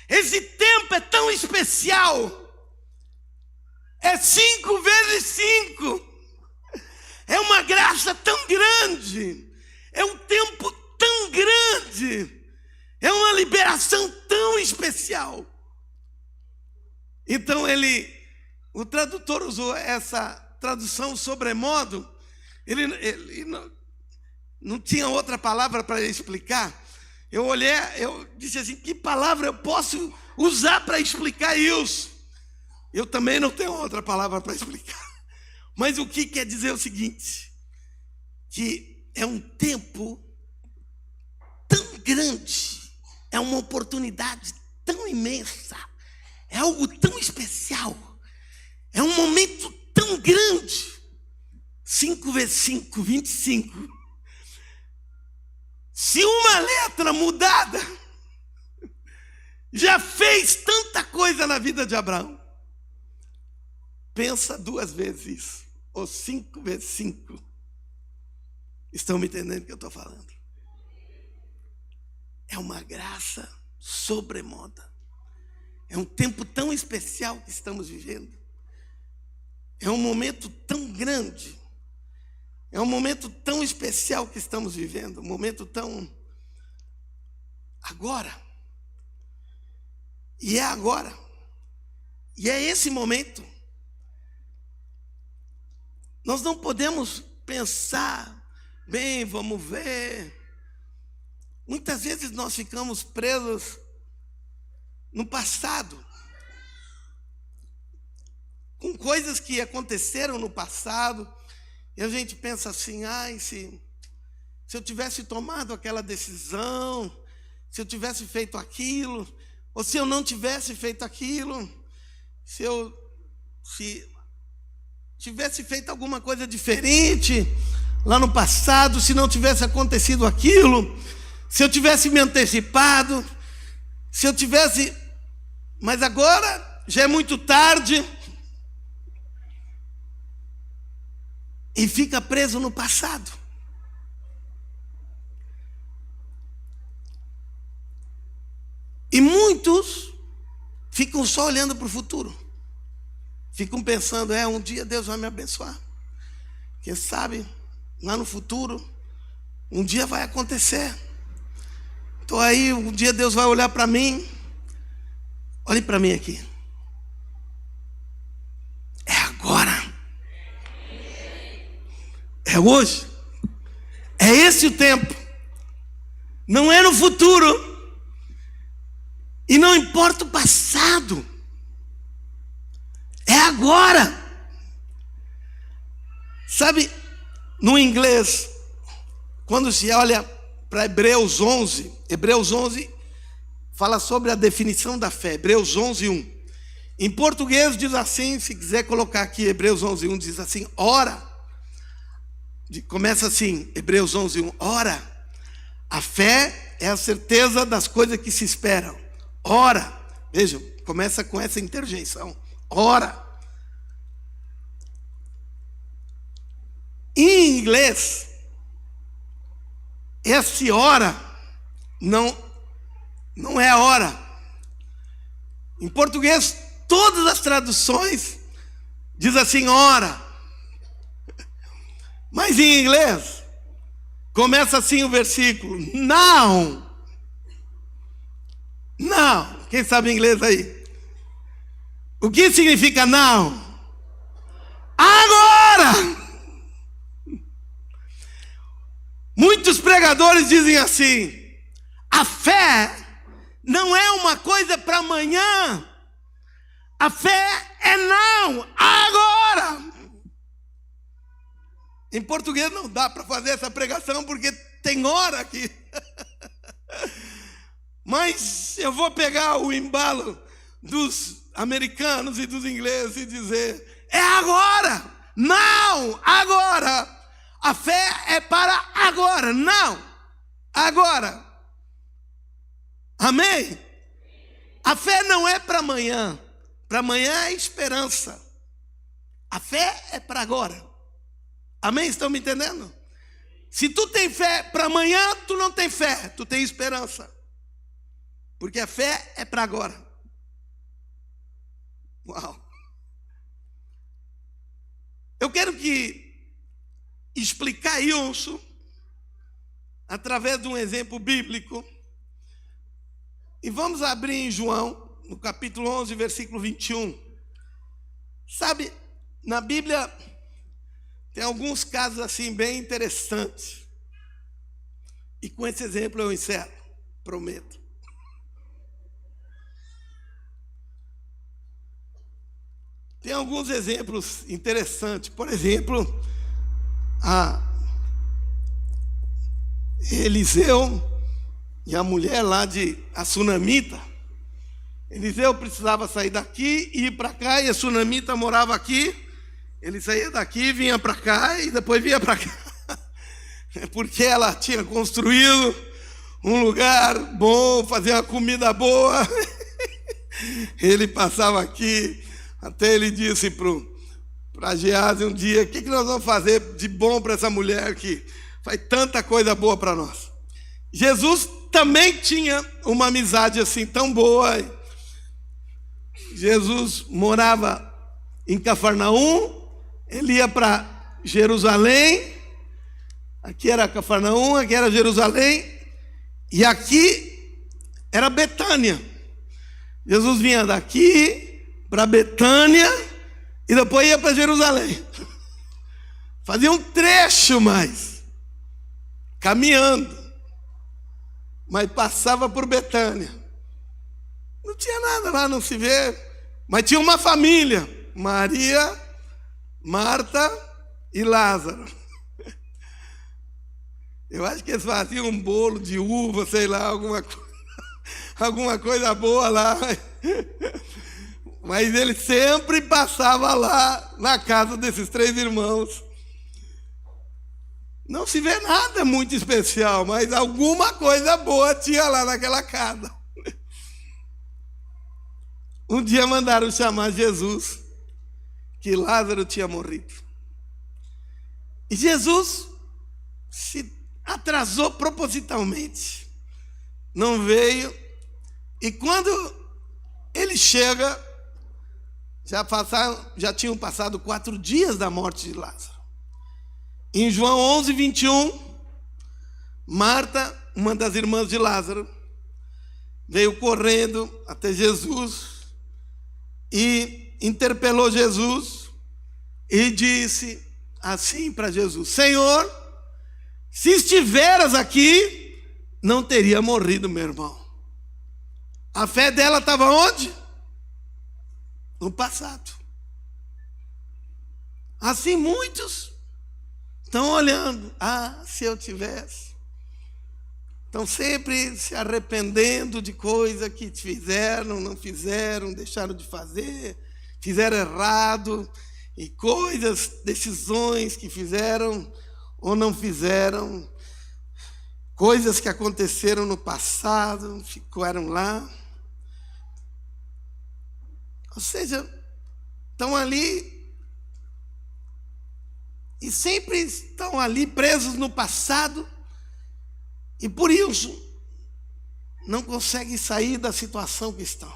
esse tempo é tão especial, é 5 vezes 5, é uma graça tão grande, é um tempo tão grande, é uma liberação tão especial. Então o tradutor usou essa tradução sobremodo, ele não tinha outra palavra para explicar. Eu olhei, eu disse assim, que palavra eu posso usar para explicar isso? Eu também não tenho outra palavra para explicar. Mas o que quer dizer é o seguinte, que é um tempo tão grande, é uma oportunidade tão imensa, é algo tão especial, é um momento tão grande. 5 vezes 5, 25. Se uma letra mudada já fez tanta coisa na vida de Abraão, pensa 2 vezes isso, ou 5 vezes 5. Estão me entendendo o que eu estou falando? É uma graça sobremoda. É um tempo tão especial que estamos vivendo. É um momento tão grande. É um momento tão especial que estamos vivendo, um momento tão agora. E é agora. E é esse momento. Nós não podemos pensar, bem, vamos ver. Muitas vezes nós ficamos presos no passado, com coisas que aconteceram no passado, e a gente pensa assim, se eu tivesse tomado aquela decisão, se eu tivesse feito aquilo, ou se eu não tivesse feito aquilo, se tivesse feito alguma coisa diferente lá no passado, se não tivesse acontecido aquilo, se eu tivesse me antecipado, se eu tivesse... Mas agora já é muito tarde e fica preso no passado. E muitos ficam só olhando para o futuro. Ficam pensando, um dia Deus vai me abençoar. Quem sabe, lá no futuro, um dia vai acontecer. Então aí, um dia Deus vai olhar para mim. Olhe para mim aqui. É agora. É hoje. É esse o tempo. Não é no futuro. E não importa o passado. É agora. Sabe, no inglês, quando se olha para Hebreus 11 fala sobre a definição da fé. Hebreus 11:1. Em português diz assim, se quiser colocar aqui, Hebreus 11:1 diz assim, ora. Começa assim, Hebreus 11:1. Ora, a fé é a certeza das coisas que se esperam. Ora, vejam, começa com essa interjeição. Ora. Em inglês, esse ora não é hora. Em português, todas as traduções diz assim, ora. Mas em inglês, começa assim o versículo, now. Now. Quem sabe inglês aí? O que significa now? Agora! Muitos pregadores dizem assim, a fé não é uma coisa para amanhã. A fé é não, agora. Em português não dá para fazer essa pregação porque tem hora aqui. Mas eu vou pegar o embalo dos americanos e dos ingleses e dizer, é agora, não, agora. A fé é para agora, não, agora. Amém? A fé não é para amanhã. Para amanhã é esperança. A fé é para agora. Amém? Estão me entendendo? Se tu tem fé para amanhã, tu não tem fé, tu tem esperança. Porque a fé é para agora. Uau! Eu quero explicar isso através de um exemplo bíblico. E vamos abrir em João, no capítulo 11, versículo 21. Sabe, na Bíblia tem alguns casos assim bem interessantes. E com esse exemplo eu encerro, prometo. Tem alguns exemplos interessantes. Por exemplo, Eliseu e a mulher lá a sunamita. Eliseu precisava sair daqui e ir para cá, e a sunamita morava aqui. Ele saía daqui, vinha para cá e depois vinha para cá. Porque ela tinha construído um lugar bom, fazia uma comida boa. Ele passava aqui, até ele disse para Geazi um dia, o que nós vamos fazer de bom para essa mulher que faz tanta coisa boa para nós? Jesus também tinha uma amizade assim tão boa. Jesus morava em Cafarnaum, ele ia para Jerusalém, Aqui era Cafarnaum, aqui era Jerusalém, e aqui era Betânia. Jesus vinha daqui para Betânia e depois ia para Jerusalém. Fazia um trecho mais, caminhando, mas passava por Betânia. Não tinha nada lá, não se vê, mas tinha uma família, Maria, Marta e Lázaro. Eu acho que eles faziam um bolo de uva, sei lá, alguma coisa boa lá. Mas ele sempre passava lá na casa desses 3 irmãos. Não se vê nada muito especial, mas alguma coisa boa tinha lá naquela casa. Um dia mandaram chamar Jesus, que Lázaro tinha morrido. E Jesus se atrasou propositalmente. Não veio. E quando ele chega, já tinham passado 4 dias da morte de Lázaro. Em João 11, 21, Marta, uma das irmãs de Lázaro, veio correndo até Jesus e interpelou Jesus e disse assim para Jesus: Senhor, se estiveras aqui, não teria morrido meu irmão. A fé dela estava onde? No passado. Assim muitos estão olhando. Se eu tivesse. Estão sempre se arrependendo de coisa que fizeram, não fizeram, deixaram de fazer, fizeram errado, e coisas, decisões que fizeram ou não fizeram, coisas que aconteceram no passado, ficaram lá. Ou seja, estão ali e sempre estão ali presos no passado e por isso não conseguem sair da situação que estão.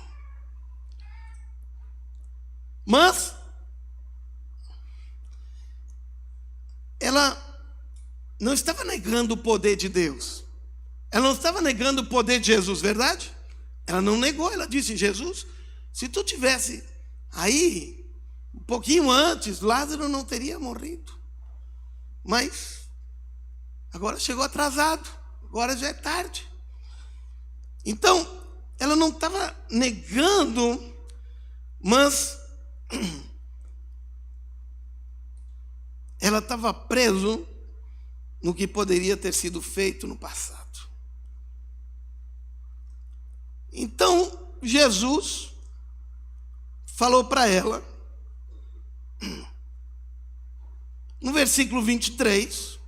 Mas ela não estava negando o poder de Deus. Ela não estava negando o poder de Jesus, verdade? Ela não negou, ela disse: Jesus, se tu tivesse aí um pouquinho antes, Lázaro não teria morrido. Mas agora chegou atrasado, agora já é tarde. Então, ela não estava negando, mas ela estava preso no que poderia ter sido feito no passado. Então, Jesus falou para ela, no versículo 23,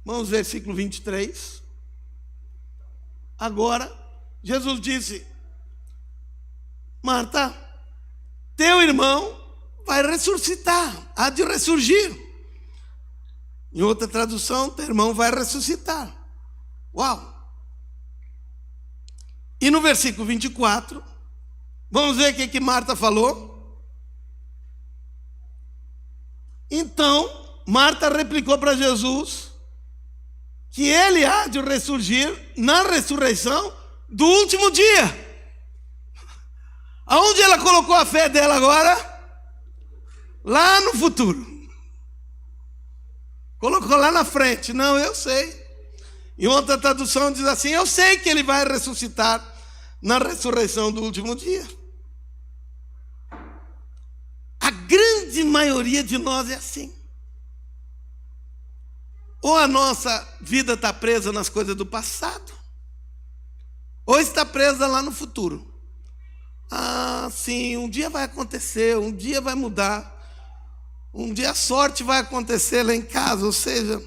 vamos versículo 23, agora, Jesus disse: Marta, teu irmão vai ressuscitar, há de ressurgir. Em outra tradução, teu irmão vai ressuscitar. Uau! E no versículo 24, vamos ver o que Marta falou. Então, Marta replicou para Jesus que ele há de ressurgir na ressurreição do último dia. Aonde ela colocou a fé dela agora? Lá no futuro. Colocou lá na frente. Não, eu sei. Em outra tradução diz assim: eu sei que ele vai ressuscitar na ressurreição do último dia. A grande maioria de nós é assim. Ou a nossa vida está presa nas coisas do passado, ou está presa lá no futuro. Sim, um dia vai acontecer, um dia vai mudar, um dia a sorte vai acontecer lá em casa. Ou seja,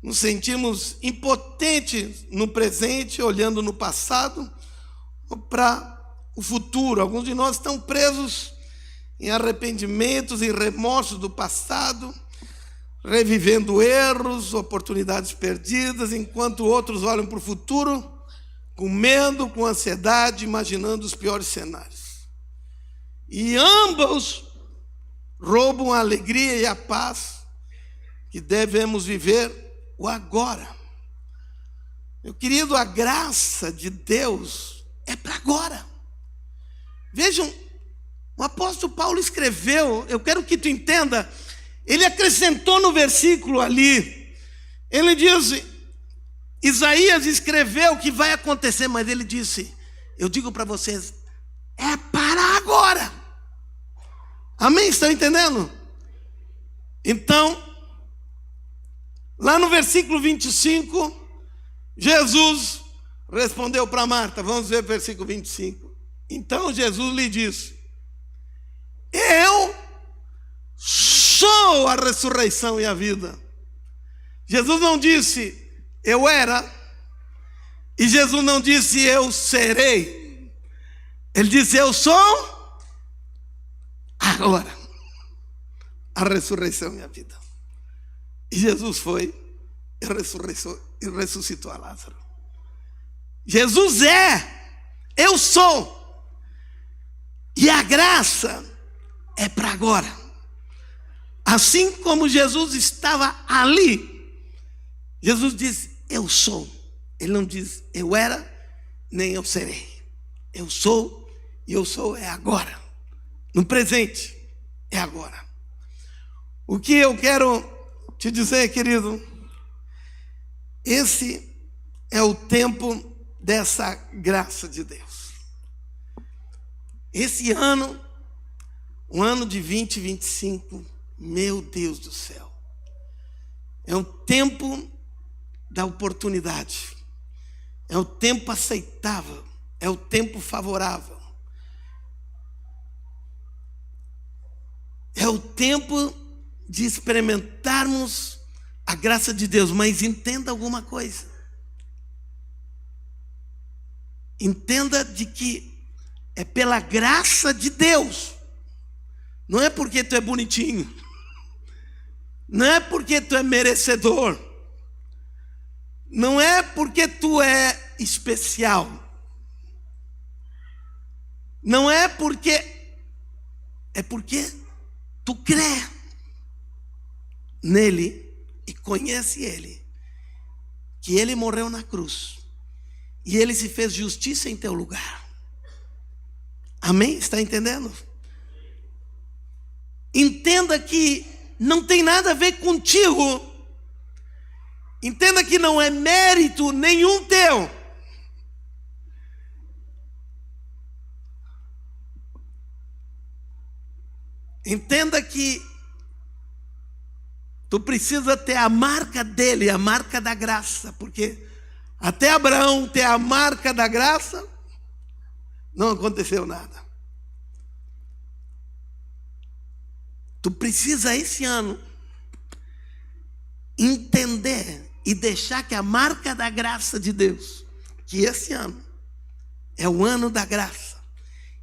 nos sentimos impotentes no presente, olhando no passado ou para o futuro. Alguns de nós estão presos em arrependimentos e remorsos do passado, revivendo erros, oportunidades perdidas, enquanto outros olham para o futuro com medo, com ansiedade, imaginando os piores cenários. E ambos roubam a alegria e a paz que devemos viver o agora. Meu querido, a graça de Deus é para agora. Vejam, o apóstolo Paulo escreveu, eu quero que tu entenda, ele acrescentou no versículo ali, ele diz, Isaías escreveu o que vai acontecer, mas ele disse, eu digo para vocês, é para agora. Amém? Estão entendendo? Então, lá no versículo 25, Jesus respondeu para Marta, vamos ver o versículo 25. Então Jesus lhe disse, eu sou a ressurreição e a vida. Jesus não disse, eu era, e Jesus não disse, eu serei. Ele disse, eu sou agora a ressurreição e a vida. E Jesus foi e ressuscitou a Lázaro. Jesus eu sou. E a graça é para agora. Assim como Jesus estava ali, Jesus diz, eu sou. Ele não diz, eu era, nem eu serei. Eu sou, e eu sou é agora. No presente, é agora. O que eu quero te dizer, querido, esse é o tempo dessa graça de Deus. Esse ano, o ano de 2025, meu Deus do céu, é um tempo da oportunidade, é o tempo aceitável, é o tempo favorável, é o tempo de experimentarmos a graça de Deus. Mas entenda alguma coisa, entenda de que é pela graça de Deus, não é porque tu é bonitinho, não é porque tu é merecedor, não é porque tu é especial, não é porque, é porque tu crê nele e conhece ele, que ele morreu na cruz e ele se fez justiça em teu lugar. Amém? Está entendendo? Entenda que não tem nada a ver contigo. Entenda que não é mérito nenhum teu. Entenda que tu precisa ter a marca dele, a marca da graça, porque até Abraão ter a marca da graça, não aconteceu nada. Tu precisa esse ano entender e deixar que a marca da graça de Deus, que esse ano é o ano da graça,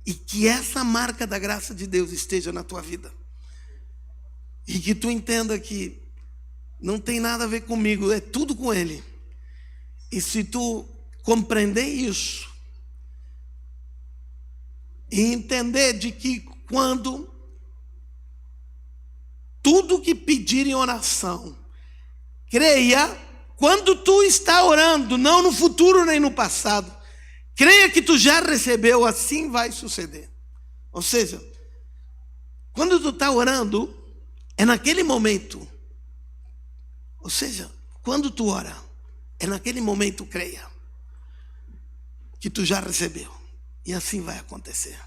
e que essa marca da graça de Deus esteja na tua vida. E que tu entenda que não tem nada a ver comigo, é tudo com ele. E se tu compreender isso, e entender de que quando tudo que pedir em oração, creia, quando tu está orando, não no futuro nem no passado, creia que tu já recebeu, assim vai suceder. Ou seja, quando tu está orando, é naquele momento. Ou seja, quando tu ora, é naquele momento, creia que tu já recebeu. E assim vai acontecer.